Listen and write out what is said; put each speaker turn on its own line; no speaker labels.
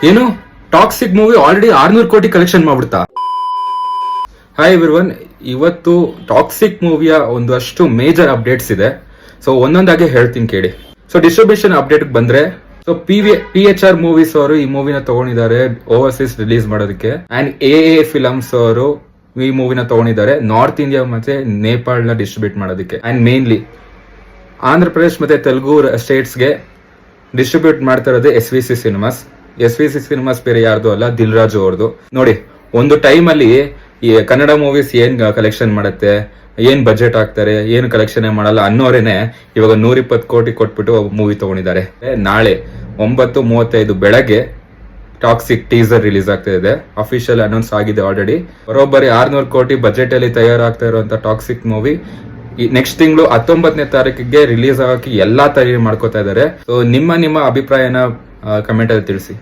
ಏನು toxic movie already 600 ಕೋಟಿ collection ಮಾಡ್ಬಿಡ್ತಾ? Hi everyone, ಇವತ್ತು ಟಾಕ್ಸಿಕ್ ಮೂವಿಯ ಒಂದಷ್ಟು ಮೇಜರ್ ಅಪ್ಡೇಟ್ಸ್ ಇದೆ. ಸೊ ಒಂದೊಂದಾಗಿ ಹೇಳ್ತೀನಿ ಕೇಳಿ. ಸೊ ಡಿಸ್ಟ್ರಿಬ್ಯೂಷನ್ ಅಪ್ಡೇಟ್ ಬಂದ್ರೆ, ಸೊ PHR ಮೂವೀಸ್ ಅವರು ಈ ಮೂವಿನ ತಗೊಂಡಿದ್ದಾರೆ ಓವರ್ಸೀಸ್ ರಿಲೀಸ್ ಮಾಡೋದಕ್ಕೆ. ಅಂಡ್ AA ಫಿಲಮ್ಸ್ ಅವರು ಈ ಮೂವಿನ ತಗೊಂಡಿದ್ದಾರೆ ನಾರ್ತ್ ಇಂಡಿಯಾ ಮತ್ತೆ ನೇಪಾಳ ನ ಡಿಸ್ಟ್ರಿಬ್ಯೂಟ್ ಮಾಡೋದಕ್ಕೆ. ಅಂಡ್ ಮೇನ್ಲಿ ಆಂಧ್ರ ಪ್ರದೇಶ್ ಮತ್ತೆ ತೆಲುಗು ಸ್ಟೇಟ್ಸ್ಗೆ ಡಿಸ್ಟ್ರಿಬ್ಯೂಟ್ ಮಾಡ್ತಾ ಇರೋದು SVC ಸಿನಿಮಾಸ್. SVC ಸಿನಿಮಾಸ್ ಬೇರೆ ಯಾರ್ದು ಅಲ್ಲ, ದಿಲ್ ರಾಜು ಅವ್ರದ್ದು. ನೋಡಿ, ಒಂದು ಟೈಮ್ ಅಲ್ಲಿ ಈ ಕನ್ನಡ ಮೂವೀಸ್ ಏನ್ ಕಲೆಕ್ಷನ್ ಮಾಡುತ್ತೆ, ಏನ್ ಬಜೆಟ್ ಹಾಕ್ತಾರೆ, ಏನು ಕಲೆಕ್ಷನ್ ಮಾಡಲ್ಲ ಅನ್ನೋರೇನೆ ಇವಾಗ 120 ಕೋಟಿ ಕೊಟ್ಬಿಟ್ಟು ಮೂವಿ ತಗೊಂಡಿದ್ದಾರೆ. ನಾಳೆ 9:35 ಬೆಳಗ್ಗೆ ಟಾಕ್ಸಿಕ್ ಟೀಸರ್ ರಿಲೀಸ್ ಆಗ್ತಾ ಇದೆ. ಅಫಿಷಿಯಲ್ ಅನೌನ್ಸ್ ಆಗಿದೆ ಆಲ್ರೆಡಿ. ಬರೋಬ್ಬರಿ 600 ಕೋಟಿ ಬಜೆಟ್ ಅಲ್ಲಿ ತಯಾರಾಗ್ತಾ ಇರುವಂತ ಟಾಕ್ಸಿಕ್ ಮೂವಿ ನೆಕ್ಸ್ಟ್ ತಿಂಗಳು 19ನೇ ತಾರೀಕಿಗೆ ರಿಲೀಸ್ ಆಗಕ್ಕೆ ಎಲ್ಲಾ ತಯಾರಿ ಮಾಡ್ಕೋತಾ ಇದ್ದಾರೆ. ಸೊ ನಿಮ್ಮ ಅಭಿಪ್ರಾಯನ ಕಮೆಂಟ್ ಅಲ್ಲಿ ತಿಳಿಸಿ.